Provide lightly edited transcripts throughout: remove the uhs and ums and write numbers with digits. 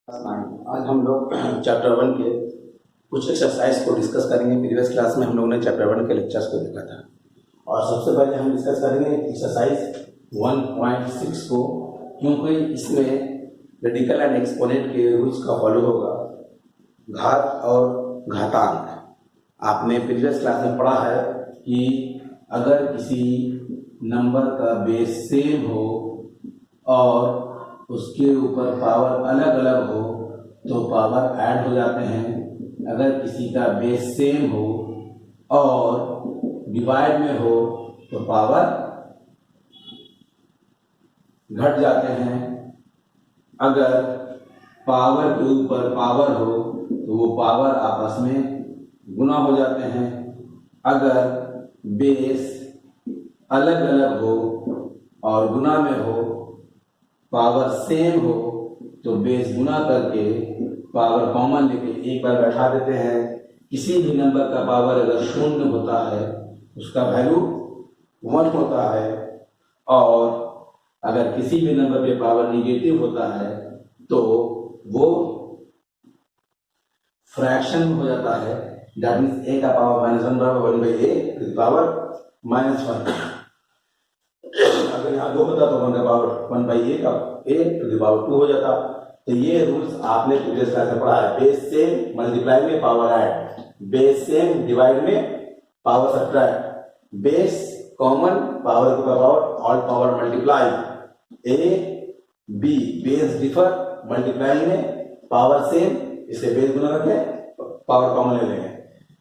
आज हम लोग चैप्टर 1 के कुछ एक्सरसाइज को डिस्कस करेंगे। प्रीवियस क्लास में हम लोगों ने चैप्टर 1 के लेक्चर्स को देखा था और सबसे पहले हम डिस्कस करेंगे एक्सरसाइज 1.6 को, क्योंकि इसमें रेडिकल एंड एक्सपोनेंट के रूल्स का फॉलो होगा। घात और घातांक आपने प्रीवियस क्लास में पढ़ा है कि अगर किसी नंबर का बेस सेम हो और उसके ऊपर पावर अलग अलग हो तो पावर ऐड हो जाते हैं। अगर किसी का बेस सेम हो और डिवाइड में हो तो पावर घट जाते हैं। अगर पावर के ऊपर पावर हो तो वो पावर आपस में गुना हो जाते हैं। अगर बेस अलग अलग हो और गुना में हो, पावर सेम हो तो बेस गुना करके पावर कॉमन लेके एक बार बैठा देते हैं। किसी भी नंबर का पावर अगर शून्य होता है उसका वैल्यू 1 होता है और अगर किसी भी नंबर पे पावर निगेटिव होता है तो वो फ्रैक्शन हो जाता है। दैट मीन्स a का पावर -1 बराबर 1/a टू द पावर -1। अगर यहाँ 2 होता तो 1 का पावर 1/a का a टू द पावर 2 हो जाता। तो ये रूल्स आपने प्रीवियस क्लास में पढ़ा है। बेस सेम मल्टीप्लाई में power add, base same divide में power subtract, base common power का power all power multiply, a b base differ multiply में पावर सेम, इसे बेस गुना रखें पावर कॉमन ले लेंगे।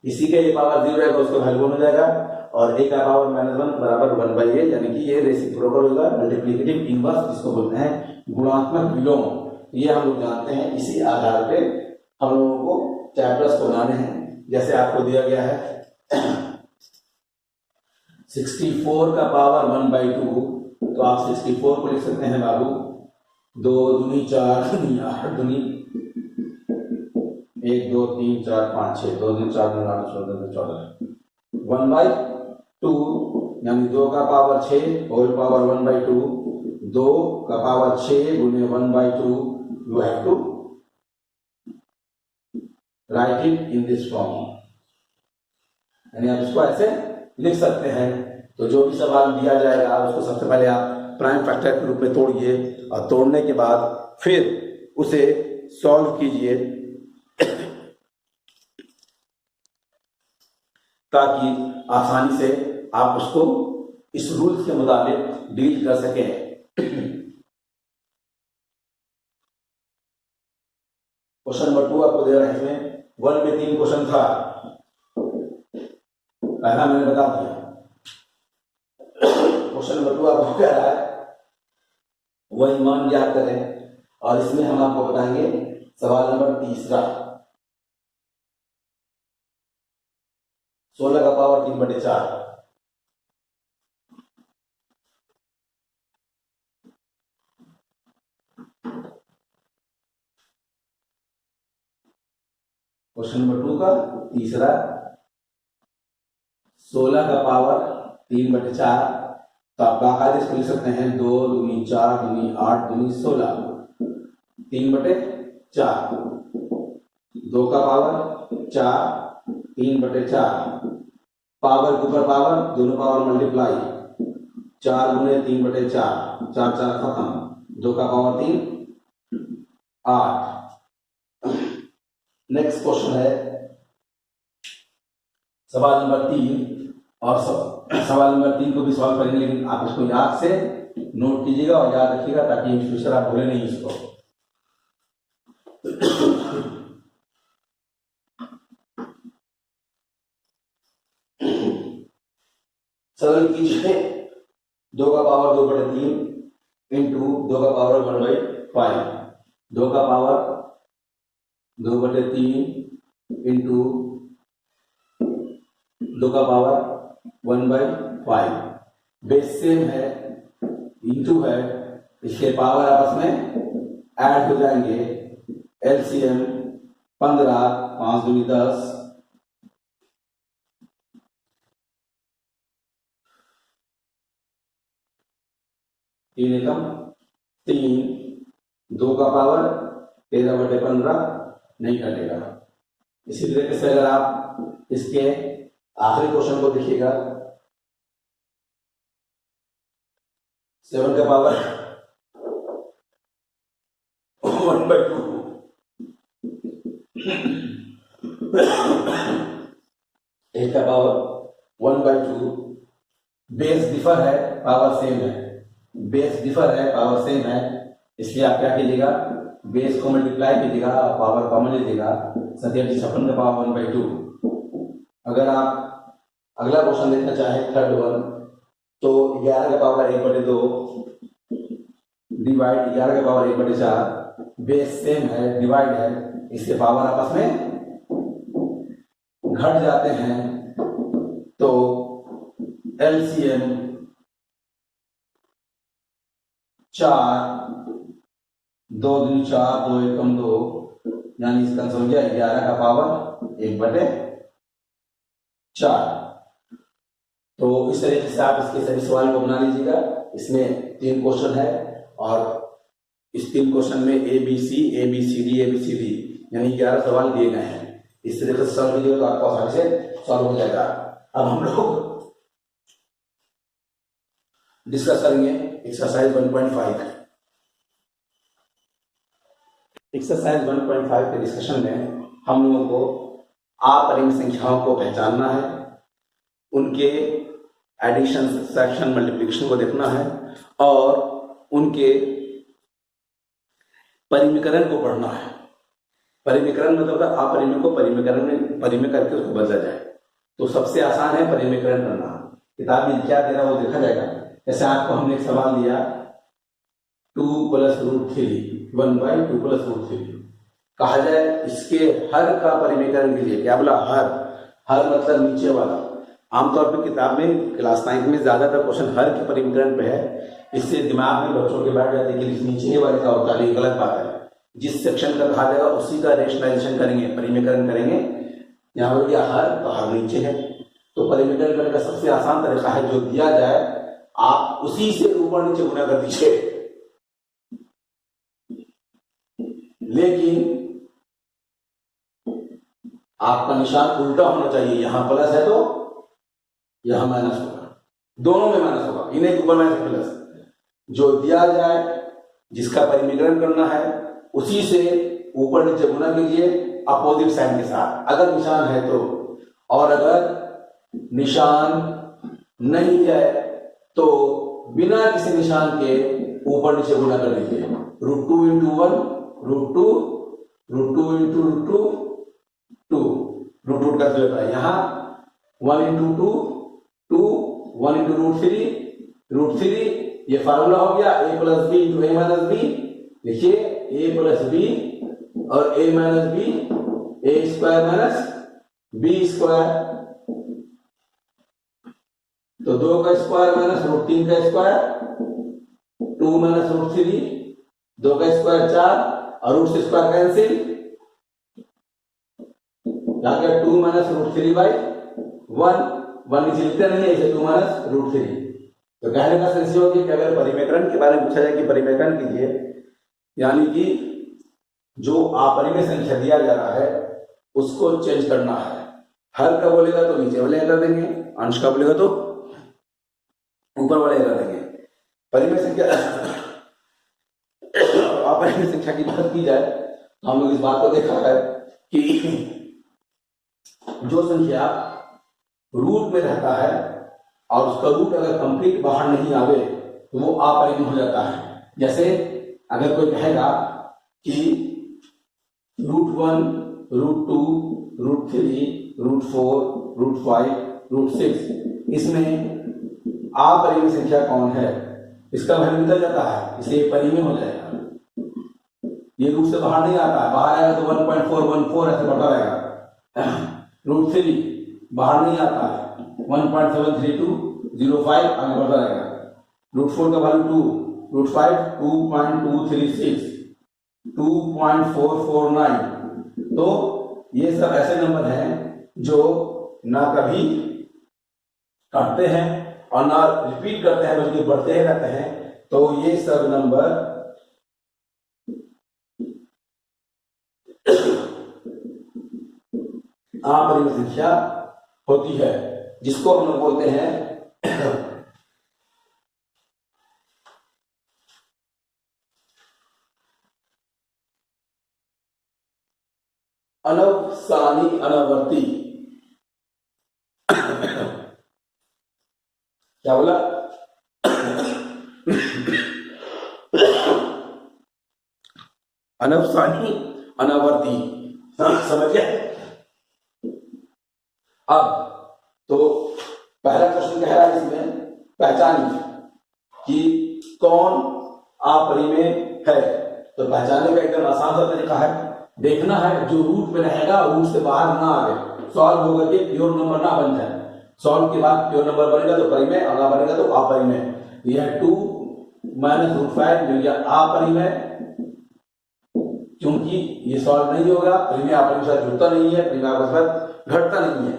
इसी के लिए पावर 0 रहेगा उसका वैल्यू 1 हो जाएगा और a का पावर -1 बराबर 1/a, यानी कि ये रेसिप्रोकल होगा, मल्टीप्लिकेटिव इनवर्स जिसको बोलते हैं गुणात्मक विलोम। ये हम लोग जानते हैं। इसी आधार पे हम लोगों को चैप्टर्स को बनाने हैं। जैसे आपको दिया गया है 64 का पावर 1/2, तो आप 64 को लिख सकते हैं बाबू 2 दूनी 4 दूनी 8 दूनी 1 2 3 4 5 6 2 दूनी 4 दूनी 8 14 1/2, यानी 2 का पावर 6 होल पावर 1/2, 2 का पावर 6 गुने 1/2। You have to write it in this form, यानी आप इसको ऐसे लिख सकते हैं। तो जो भी सवाल दिया जाएगा उसको सबसे पहले आप प्राइम फैक्टर के रूप में तोड़िए और तोड़ने के बाद फिर उसे सॉल्व कीजिए ताकि आसानी से आप उसको इस रूल्स के मुताबिक डील कर सकें। क्वेश्चन नंबर 2 आपको दे रहा है। इसमें 1 में 3 क्वेश्चन था, पहला मैंने बता दिया। क्वेश्चन नंबर 2 आपको कह रहा है वही मान ज्ञात करें और इसमें हम आपको बताएंगे सवाल नंबर 3 16 का पावर 3/4। क्वेश्चन नंबर 2 का तीसरा 16 का पावर 3/4, तो आप बाकायदे इसको लिख सकते हैं 2 दूनी 4 दूनी 8 दूनी 16 3/4। 2 का पावर 4 3/4, पावर के ऊपर पावर दोनों पावर मल्टीप्लाई, 4 गुने 3/4, 4 4 खत्म, 2 का पावर 3 8। नेक्स्ट क्वेश्चन है सवाल नंबर 3 और सवाल नंबर 3 को भी सॉल्व करेंगे, लेकिन आप इसको याद से नोट कीजिएगा और याद रखिएगा ताकि इन फ्यूचर आप भूले नहीं इसको। सरल कीजिए 2 का पावर 2/3 इंटू 2 का पावर 1/5, 2 का पावर 2/3 इंटू 2 का पावर 1/5। बेस सेम है, इंटू है, इसके पावर आपस में ऐड हो जाएंगे। एलसीएम 15 5 दूनी 10, 3 एकम 3, 2 का पावर 13/15 नहीं कटेगा। इसी तरीके से अगर आप इसके आखिरी क्वेश्चन को देखिएगा, 7 का पावर 1/2, 8 का पावर 1/2, बेस डिफर है, पावर सेम है, बेस डिफर है, पावर सेम है, इसलिए आप क्या कीजिएगा, बेस को मल्टीप्लाई कीजिएगा, पावर कॉमन लीजिएगा, 57 का पावर 1/2। अगर आप अगला क्वेश्चन देखना चाहें, थर्ड वन, तो 11 का पावर 1/2 डिवाइड 11 का पावर 1/4, बेस सेम है, डिवाइड है, इसके पावर आपस में घट जाते हैं, तो एलसीएम 4, 2 दूनी 4, 2 एकम 2, यानी इसका आंसर हो गया 11 का पावर 1/4। तो इस तरीके से आप इसके सभी सवाल को बना लीजिएगा। इसमें 3 क्वेश्चन है और इस 3 क्वेश्चन में ABCD यानी 11 सवाल दिए गए हैं। इस तरीके से सॉल्व कीजिएगा तो आपको आसानी से सॉल्व हो जाएगा। अब हम लोग डिस्कस करेंगे एक्सरसाइज 1.5। एक्सरसाइज 1.5 के डिस्कशन में हम लोगों को अपरिमेय संख्याओं को पहचानना है, उनके एडिशन, सब्ट्रैक्शन, मल्टीप्लिकेशन को देखना है और उनके परिमीकरण को पढ़ना है। परिमीकरण मतलब अपरिमेय को परिमीकरण में परिमेय करके उसको बदला जाए। तो सबसे आसान है परिमीकरण करना। किताब में क्या दे रहा है वो देखा जाएगा। जैसे आपको हमने एक सवाल दिया 2 + √3 1/2 + √3, कहा जाए इसके हर का परिमीकरण कीजिए। क्या बोला? हर मतलब नीचे वाला। आमतौर पर किताब में क्लास 9 में ज्यादातर क्वेश्चन हर के परिमीकरण पे है, इससे दिमाग में बच्चों के बैठ जाते हैं कि नीचे वाले का होता है। गलत बात है। जिस सेक्शन का कहा जाएगा उसी का रेशनलाइजेशन करेंगे, परिमीकरण करेंगे। यहाँ पर दिया हर, तो हर नीचे है, तो परिमीकरण करने का सबसे आसान तरीका है जो दिया जाए आप उसी से ऊपर नीचे गुना कर दीजिए। लेकिन आपका निशान उल्टा होना चाहिए। यहां प्लस है तो यहां माइनस होगा, दोनों में माइनस होगा, इन्हें ऊपर माइनस प्लस। जो दिया जाए जिसका परिमीकरण करना है उसी से ऊपर नीचे गुना कीजिए अपोजिट साइन के साथ, अगर निशान है तो। और अगर निशान नहीं है तो बिना किसी निशान के ऊपर नीचे गुना कर दीजिए। √2 × 1 √2, √2 × √2 2, √2 का लेता है। यहाँ 1 × 2 2, 1 × √3 ये फार्मूला हो गया a + b × a - b। देखिए a + b और a - b, a² - b², तो 2 का स्क्वायर माइनस √3 का स्क्वायर, 2 - √3, 2 का स्क्वायर 4 और रूट से स्क्वायर कैंसिल, जाकर 2 - √3/1, 1 नीचे लिखते नहीं है इसे, 2 - √3। तो कहने का सेंस हो गया कि अगर परिमीकरण के बारे में पूछा जाए कि परिमीकरण कीजिए, यानी कि जो अपरिमेय संख्या दिया जा रहा है उसको चेंज करना है। हर का बोलेगा तो नीचे वाले कर देंगे, अंश का बोलेगा तो ऊपर वाले कर देंगे। परिमेय संख्या अपरिमेय संख्या की बात की जाए तो हम लोग इस बात को देखा है कि जो संख्या रूट में रहता है और उसका रूट अगर कंप्लीट बाहर नहीं आवे तो वो अपरिमेय हो जाता है। जैसे अगर कोई कहेगा कि √1, √2, √3, √4, √5, √6, इसमें अपरिमेय संख्या कौन है, इसका वैल्यू निकल जाता है, इसलिए परिमेय हो जाएगा। ये रूट से बाहर नहीं आता है, बाहर आएगा तो 1.414 ऐसे बढ़ता रहेगा। √3 बाहर नहीं आता है, 1.73205 आगे बढ़ता रहेगा। √4 का वैल्यू 2, √5 2.236, 2.449। तो ये सब ऐसे नंबर हैं जो ना कभी काटते हैं और ना रिपीट करते हैं, बल्कि बढ़ते ही रहते हैं। तो ये सब नंबर अपरिमेय संख्या होती है, जिसको हम लोग बोलते हैं अनवसानी अनावर्ती। क्या बोला? अनवसानी अनावर्ती, समझ गया? अब तो पहला क्वेश्चन कह रहा है इसमें पहचानिए कि कौन अपरिमेय है। तो पहचानने का एकदम आसान सा तरीका है, देखना है जो रूट में रहेगा रूट से बाहर ना आए, सॉल्व होकर के प्योर नंबर ना बन जाए। सॉल्व के बाद प्योर नंबर बनेगा तो परिमेय, और ना बनेगा तो अपरिमेय। यह 2 माइनस रूट 5 जो यह अपरिमेय, क्योंकि ये सॉल्व नहीं होगा, परिमेय अपरिमेय साथ जुड़ता नहीं है, परिमेय आपस में घटता नहीं है।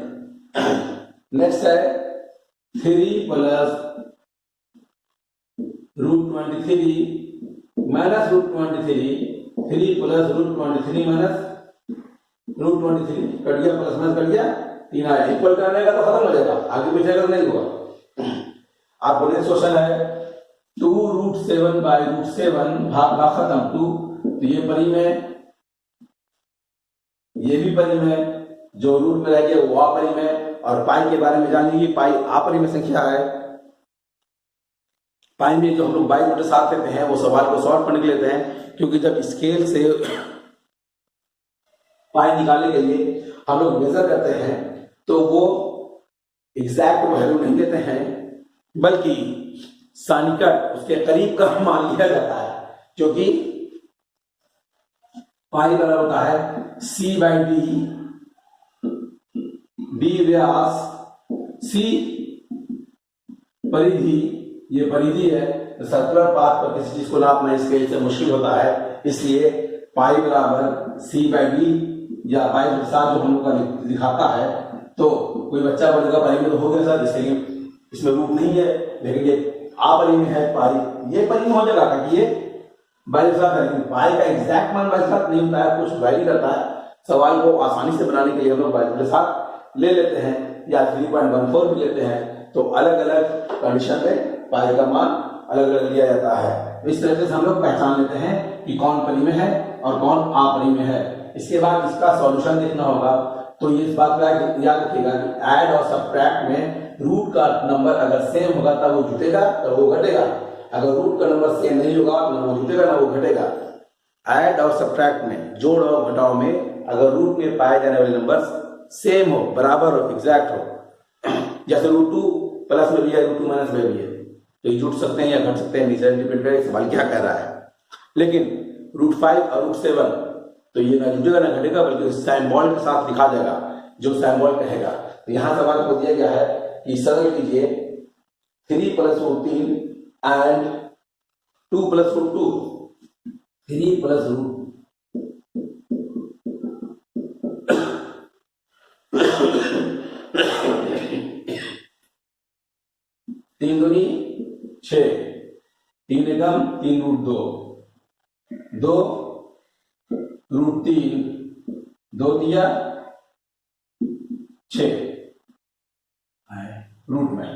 नेक्स्ट है 3 plus root 23 minus root 23, 3 plus root 23 minus root 23, cut गया, प्लस माइनस कट गया, 3 आया, इक्वल करने का तो खत्म हो जाएगा, आगे पीछे का नहीं होगा। आप बोले क्वेश्चन है 2 रूट 7 बाई रूट 7 भाग का खत्म 2, तो ये परिमेय, ये भी परिमेय, जो रूट में रह गया वो अपरिमेय। और पाई के बारे में जान लीजिए, पाई अपरिमेय संख्या है। पाई में जो हम लोग 22/7 लेते हैं वो सवाल को सॉल्व करने के लिए लेते हैं, क्योंकि जब स्केल से पाई निकालने के लिए हम लोग मेजर करते हैं तो वो एग्जैक्ट वैल्यू नहीं देते हैं, बल्कि सन्निकट उसके करीब का मान लिया जाता है, क्योंकि पाई बराबर होता है C/D, D व्यास, C परिधि, ये परिधि है, तो सर्कुलर पाथ पर किसी चीज को नापना स्केल से मुश्किल होता है, इसलिए पाई बराबर C/D या पाई के साथ जो हम लोग का दिखाता है। तो कोई बच्चा बोलेगा पाई में तो हो गया सर, इसलिए इसमें रूट नहीं है, लेकिन ये अपरिमेय है पाई, ये परिमेय हो जाएगा क्योंकि ये बाई के साथ है, लेकिन पाई का एग्जैक्ट मान बाई के साथ नहीं होता है, कुछ वैरी करता है। सवाल को आसानी से बनाने के लिए हम लोग बाई के साथ ले लेते हैं या 3.14 भी लेते हैं, तो अलग अलग कंडीशन में पाई का मान अलग अलग लिया जाता है। इस तरह से हम लोग पहचान लेते हैं कि कौन परिमेय है और कौन अपरिमेय है। इसके बाद इसका सॉल्यूशन देखना होगा, तो ये इस बात का याद रखिएगा कि ऐड और सब्ट्रैक्ट में रूट का नंबर अगर सेम होगा तब वो जुटेगा तो वो घटेगा, अगर रूट का नंबर सेम नहीं होगा तो ना वो जुटेगा ना वो घटेगा। ऐड और सब्ट्रैक्ट में, जोड़ और घटाव में, अगर रूट में पाए जाने वाले नंबर सेम हो, बराबर हो, एग्जैक्ट हो, जैसे रूट 2 प्लस में भी है, रूट 2 माइनस में भी है, तो ये जुट सकते हैं या घट सकते हैं, नीचे डिपेंड है सवाल क्या कह रहा है। लेकिन रूट 5 और रूट 7 तो ये ना जुटेगा ना घटेगा, बल्कि सिंबल के साथ लिखा जाएगा जो सिंबल कहेगा। तो यहाँ सवाल को दिया गया है कि सरल कीजिए 3 plus root 3 and 2 plus root 2, 3 plus root 3 दूनी 6, 3 एकम 3 रूट 2, 2 रूट 3, 2 दिया 6 रूट में।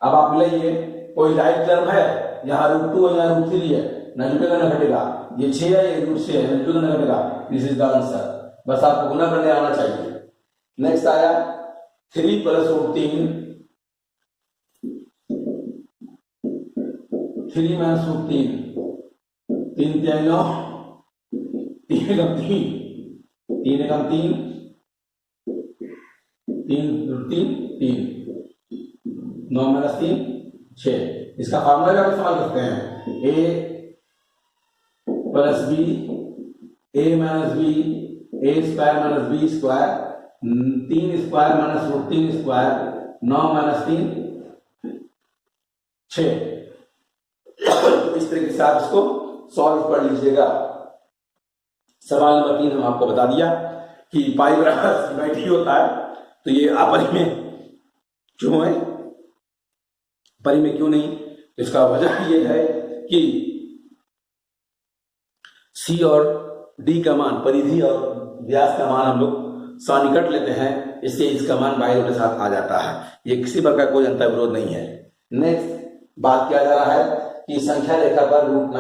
अब आप मिलाइए, कोई राइट टर्म है, यहाँ रूट 2 है, यहाँ रूट 3 है, ना जुटेगा ना घटेगा, ये 6 है, ये रूट 6 है, ना जुटेगा ना घटेगा, दिस इज द आंसर। बस आपको गुना करने आना चाहिए। नेक्स्ट आया 3 प्लस रूट 3, 3 माइनस रूट 3, 3 3 9, 3 एकम 3, 3 एकम 3, 3 रूट 3 3, 9 माइनस 3 6। इसका फॉर्मूला का भी इस्तेमाल करते हैं, a plus b, a minus b, a square minus b square, 3 square minus root 3 square, 9 minus 3 6। तो इस तरीके से आप इसको सॉल्व कर लीजिएगा। सवाल नंबर 3 हम आपको बता दिया कि पाई बराबर C/D होता है, तो ये अपरिमेय क्यों है, परिमेय क्यों नहीं? इसका वजह ये है कि C और D का मान, परिधि और व्यास का मान हम लोग सन्निकट लेते हैं, इससे इसका मान बाई रूट के साथ आ जाता है। ये किसी प्रकार का कोई अंतर विरोध नहीं है। नेक्स्ट बात किया जा रहा है कि संख्या रेखा पर रूट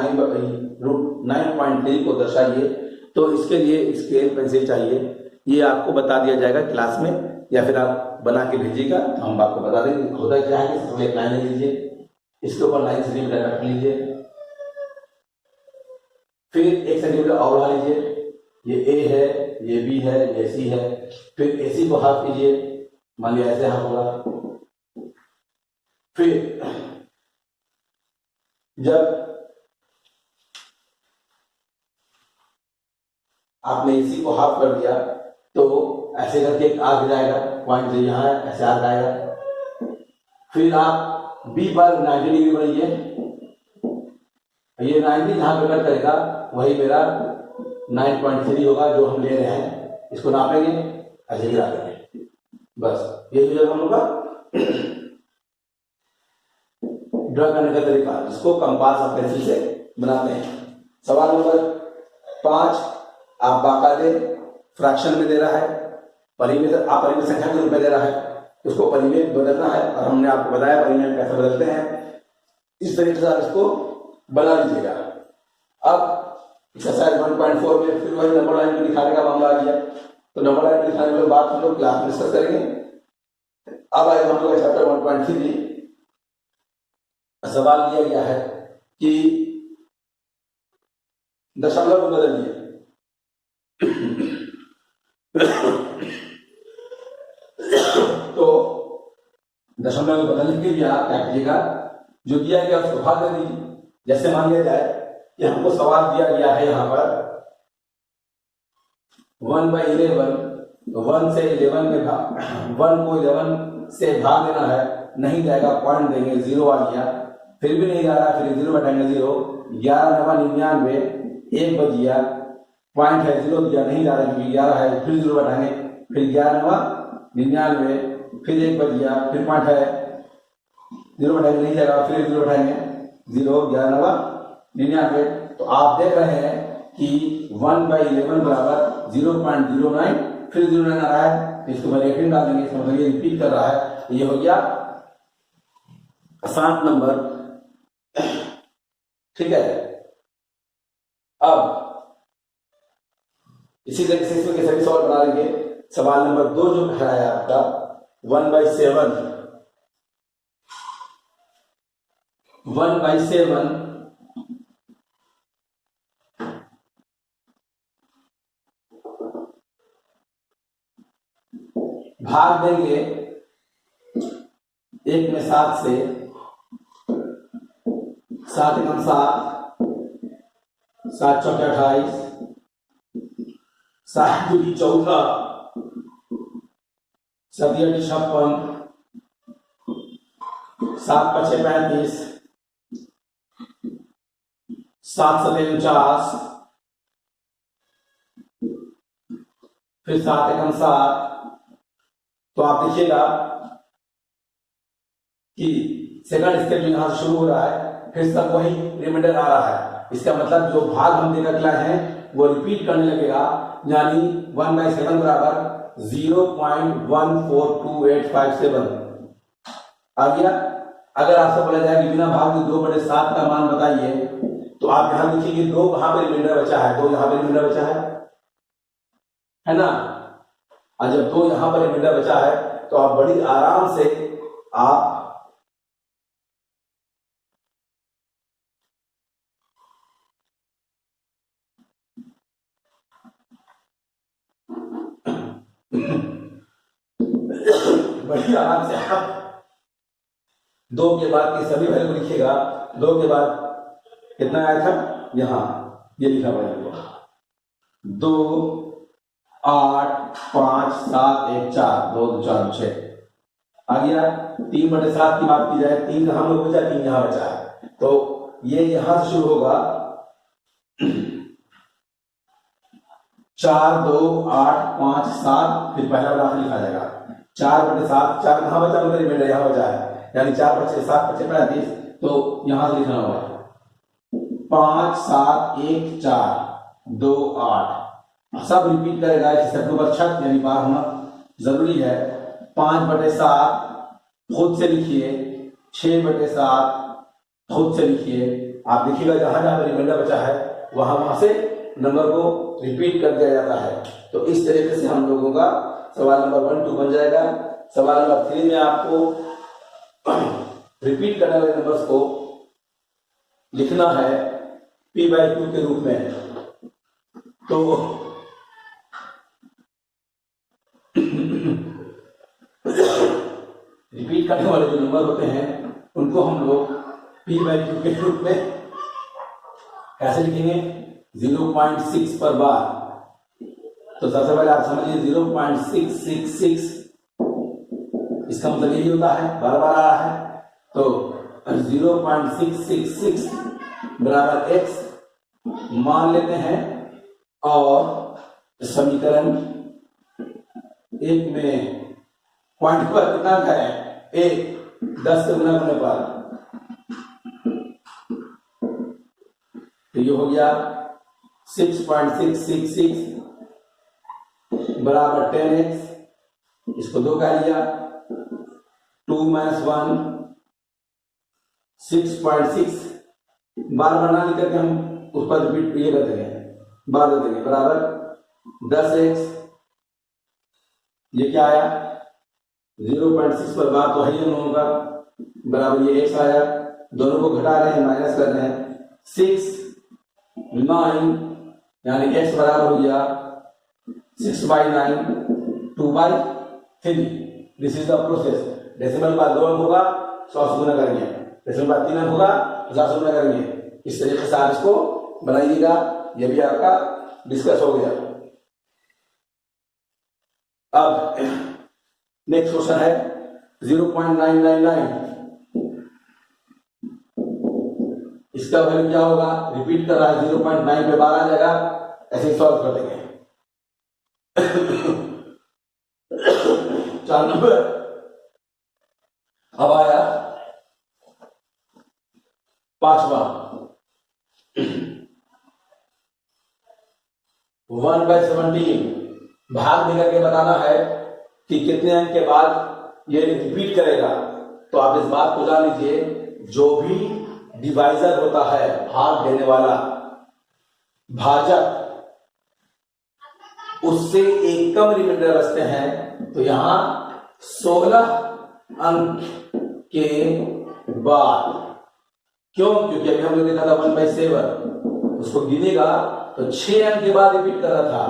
9.3 को दर्शाइए। तो इसके लिए स्केल पेंसिल चाहिए, ये आपको बता दिया जाएगा क्लास में, या फिर आप बना के भेजिएगा तो हम आपको बता देंगे। होता क्या है कि सबसे एक लाइन ले लीजिए, इसके ऊपर 9 सेंटीमीटर रख लीजिए, फिर 1 सेंटीमीटर और बढ़ा लीजिए, ये ए है, ये बी है, ये सी है, फिर एसी को हाफ कीजिए, मान लिया ऐसे हाफ होगा। फिर जब आपने इसी को हाफ कर दिया तो ऐसे करके एक आर्क जाएगा, पॉइंट जो यहाँ है ऐसे आर्क आएगा। फिर आप बी पर 90 डिग्री बनाइए, ये 90 जहां पे कट करेगा वही मेरा 9.3 होगा जो हम ले रहे हैं। इसको नापेंगे, ऐसे गिरा देंगे, बस ये जो हम लोग का ड्रा करने का तरीका, जिसको कंपास और पेंसिल से बनाते हैं। सवाल नंबर 5 आप बाकायदे फ्रैक्शन में दे रहा है, परिमेय आप परिमेय संख्या के रूप में दे रहा है, उसको परिमेय बदलना है, और हमने आपको बताया परिमेय कैसे बदलते हैं। इस तरीके से आप इसको बना लीजिएगा। अब एक्सरसाइज 1.4 में फिर वही नंबर लाइन को दिखाने का मामला आ गया, तो नंबर लाइन को दिखाने के बाद हम लोग क्लास में डिस्कस करेंगे। अब आए हम लोग चैप्टर 1.3 सवाल दिया गया है कि दशमलव को बदलिए। तो दशमलव को बदलने के लिए आप क्या कीजिएगा, जो दिया गया उसको भाग दे दीजिए। जैसे मान लिया जाए कि हमको सवाल दिया गया है यहाँ पर 1/11, 1 से 11 में 1 को 11 से भाग देना है, नहीं जाएगा, पॉइंट देंगे, 0 आ गया, फिर भी नहीं जा रहा, फिर 0 बैठाएंगे 0, 11×99 1 बच गया, पॉइंट है 0 दिया, नहीं जा रहा क्योंकि 11 है, फिर 0 बैठाएंगे, फिर 11×99 फिर 1 बच गया, फिर पॉइंट है 0 बैठाएंगे, नहीं जाएगा, फिर 0 बैठाएंगे 0, 11×99। तो आप देख रहे हैं कि 1/11 बराबर 0.09, फिर 0 आ रहा है, इसको मैं रेटिंग डाल देंगे, इसका मतलब ये रिपीट कर रहा है। ये हो गया 7 नंबर, ठीक है। अब इसी तरीके से इसमें सभी सवाल बना लेंगे। सवाल नंबर 2 जो कह रहा है आपका 1/7 भाग देंगे 1 में 7 से, 7 × 7, 7 × 28, 7 × 14, 7 × 56, 7 × 5 35, 7 × 7 49, फिर 7 × 7। तो आप देखिएगा कि सेकंड स्टेप जो यहां से शुरू हो रहा है, फिर सब वही रिमाइंडर आ रहा है। इसका मतलब जो भाग हम देकर लाए हैं वो रिपीट करने लगेगा, यानी 1/7 बराबर 0.142857 आ गया। अगर आपसे बोला जाए कि बिना भाग में 2/7 का मान बताइए, तो आप यहां लिखिए 2 वहां पर रिमाइंडर बचा है, 2 यहां पर रिमाइंडर बचा है ना। और जब 2 यहां पर रिमाइंडर बचा है तो आप बड़ी आराम से आप बड़ी आराम से आप 2 के बाद की सभी वैल्यू लिखिएगा। 2 के बाद कितना आया था, यहां ये लिखा हुआ है 2 8 5 7 1 4 2 4 6 आ गया। 3/7 की बात की जाए, 3 कहां में बचा, 3 यहां बचा है, तो ये यहां से शुरू होगा 4 2 8 5 7, फिर पहला ग्राफ लिखा जाएगा 4/7, 4 कहां बचा, मतलब रिमाइंडर यहां बचा है, यानी 4 × 7 = 35, तो यहां से लिखना होगा 5 7 1 4 2 8, सब रिपीट करेगा। इसके ऊपर छत यानी बार होना जरूरी है। 5/7 खुद से लिखिए, 6/7 खुद से लिखिए। आप देखिएगा जहां जहां रिमाइंडर बचा है वहां से नंबर को रिपीट कर दिया जाता है। तो इस तरीके से हम लोगों का सवाल नंबर 1, 2 बन जाएगा। सवाल नंबर 3 में आपको रिपीट करने वाले नंबर्स को लिखना है p/2 के रूप में। तो रिपीट करने वाले जो नंबर होते हैं उनको हम लोग p/2 के रूप में कैसे लिखेंगे? 0.6 पर बार। तो सबसे पहले आप समझिए 0.666, इसका मतलब यही होता है, बार बार आ रहा है। तो 0.666 बराबर x मान लेते हैं और समीकरण 1 में पॉइंट पर कितना करें? 1 10 से गुना करने पर तो ये हो गया 6.666 बराबर 10x। इसको 2 कह लिया। 2 - 1 6.6 बार बार ना लिख करके हम उस पर रिपीट ये कर देंगे, बार दे देंगे बराबर 10x। ये क्या आया? 0.6 पर बार तो है ही दोनों का, बराबर ये x आया। दोनों को घटा रहे हैं, माइनस कर रहे हैं। 6 9 यानी x बराबर हो गया 6/9 2/3। This is the process. Decimal बाद 2 होगा 100 से गुना करेंगे, डेसिमल बाद 3 होगा 1000 से गुना करेंगे। इस तरीके से आप इसको बनाइएगा। यह भी आपका डिस्कस हो गया। अब नेक्स्ट क्वेश्चन है 0.999। इसका वैल्यू क्या होगा? रिपीट कर रहा है, 0.9 पे बार आ जाएगा। ऐसे सॉल्व कर देंगे। 4 नंबर अब आया 5वां 1/17। भाग देकर के बताना है कि कितने अंक के बाद ये रिपीट करेगा। तो आप इस बात को जान लीजिए, जो भी डिवाइजर होता है, भाग देने वाला भाजक, उससे एक कम रिमाइंडर बचते हैं। तो यहां 16 अंक के बाद, क्यों? क्योंकि अभी हमने देखा था 1/7, उसको गिनेगा तो 6 अंक के बाद रिपीट कर रहा था।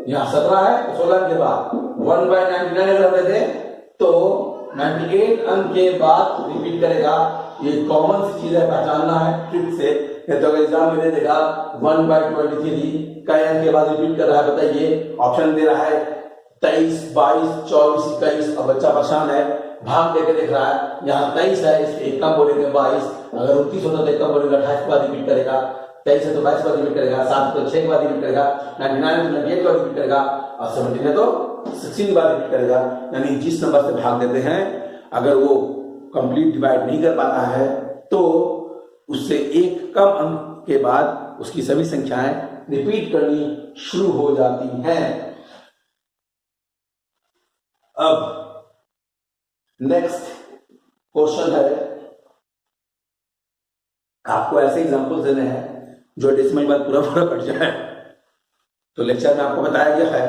यहां 17 है तो 16 अंक के बाद 1/99 अगर हम देते तो 98 अंक के बाद रिपीट करेगा। ये कॉमन सी चीज है, पहचानना है ट्रिक से। तो अगर एग्जाम में दे देगा 1/23 कई अंक के बाद रिपीट कर रहा है, बताइए। ऑप्शन दे रहा है 23, 22, 24, 21। अब बच्चा परेशान है, भाग देके देख रहा है। यहाँ 23 है, इसके एक कम बोलेंगे 22। अगर 29 होता तो एक कम बोलेगा 28 के बाद रिपीट करेगा। 23 है तो 22 के बाद रिपीट करेगा। 7 तो 6 के बाद रिपीट करेगा। 99 तो 98 के बाद रिपीट करेगा। और 17 है तो 16 के बाद रिपीट करेगा। यानी जिस नंबर से भाग देते हैं, अगर वो कंप्लीट डिवाइड नहीं कर पाता है तो उससे एक कम अंक के बाद उसकी सभी संख्याएं रिपीट करनी शुरू हो जाती हैं। अब नेक्स्ट क्वेश्चन है, आपको ऐसे एग्जांपल्स देने हैं जो डेसिमल बाद पूरा पूरा कट जाए। तो लेक्चर में आपको बताया गया है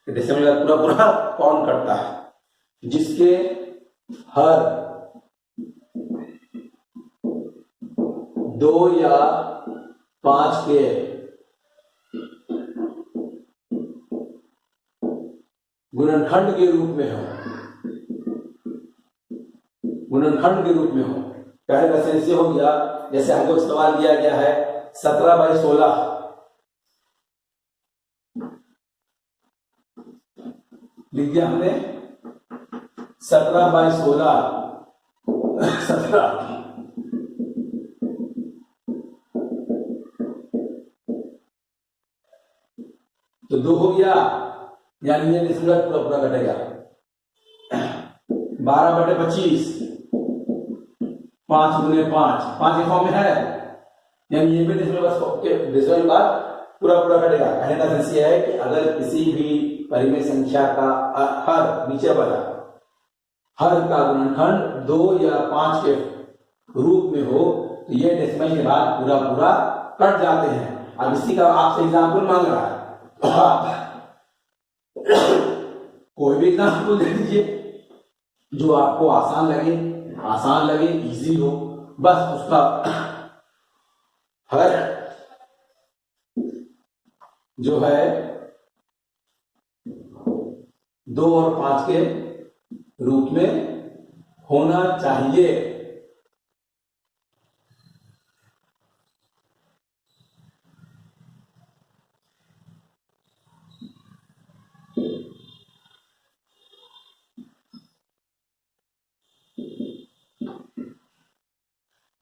कि डेसिमल बाद पूरा पूरा कौन कटता है? जिसके हर 2 या 5 के गुणनखंड के रूप में हो, गुणनखंड के रूप में हो। पहले का सेंस हो गया, जैसे हमको सवाल दिया गया है 17/16। लिख दिया हमने 17/16 17। तो 2 हो गया, यानी ये पूरा पूरा कटेगा। 12/25 5 × 5 5 के फॉर्म में है यानी ये भी डेसिमल के बाद पूरा पूरा कटेगा। कहने का सेंस यह है कि अगर किसी भी परिमेय संख्या का हर नीचे वाला हर का गुणनखंड 2 या 5 के रूप में हो तो ये डेसिमल के बाद पूरा पूरा कट जाते हैं। अब इसी का आपसे एग्जाम्पल मांग रहा है तो आप कोई भी एग्जाम्पल दे दीजिए जो आपको आसान लगे इजी हो, बस उसका हर जो है 2 और 5 के रूप में होना चाहिए।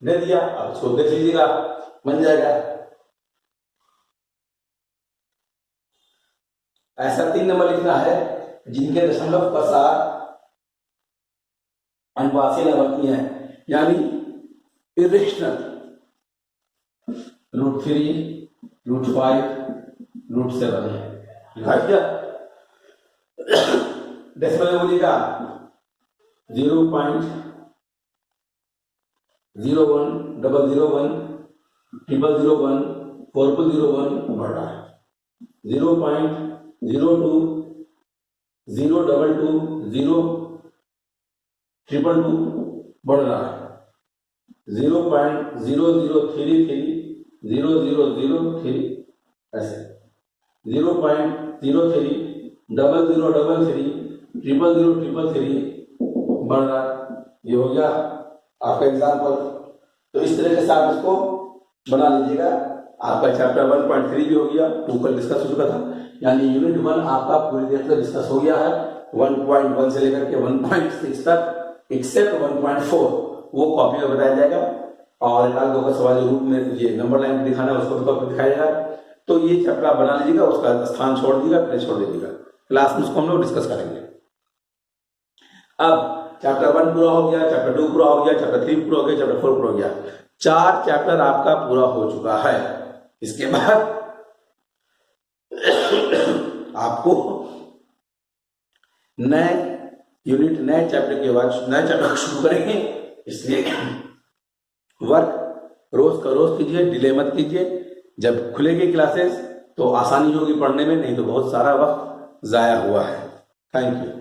दे दिया, अब इसको देख लीजिएगा, बन जाएगा। ऐसा 3 नंबर लिखना है जिनके दशमलव का सार अनुपाती न बनती है, यानी इरेशनल, √3, √5, √7 लिखा क्या? डेसिमल में बोलिएगा 0.01, 001, 001, 401 बढ़ रहा है, 0.02, 022, 022 बढ़ रहा है, 0.0033, 0003 ऐसे, 0.03, 0033, 00033 बढ़ रहा है। ये हो गया आपका एग्जाम्पल। तो इस तरह से आप इसको बना लीजिएगा। आपका चैप्टर 1.3 भी हो गया, 2 कल डिस्कस हो चुका था, यानी यूनिट 1 आपका पूरी देर तक डिस्कस हो गया है। 1.1 से लेकर के 1.6 तक एक्सेप्ट 1.4 वो कॉपी में बताया जाएगा, और एक आध दो का सवाल रूप में ये नंबर लाइन दिखाना है उसको भी कॉपी दिखाया जाएगा। तो ये चैप्टर आप बना लीजिएगा, उसका स्थान छोड़ दीजिएगा, फिर छोड़ दीजिएगा। क्लास में उसको हम लोग डिस्कस करेंगे। अब चैप्टर 1 पूरा हो गया, चैप्टर 2 पूरा हो गया, चैप्टर 3 पूरा हो गया, चैप्टर 4 पूरा हो गया, 4 चैप्टर आपका पूरा हो चुका है। इसके बाद आपको नए यूनिट, नए चैप्टर के बाद नए चैप्टर शुरू करेंगे, इसलिए वर्क रोज का रोज कीजिए, डिले मत कीजिए। जब खुलेगी क्लासेस तो आसानी होगी पढ़ने में, नहीं तो बहुत सारा वक्त जाया हुआ है। Thank you.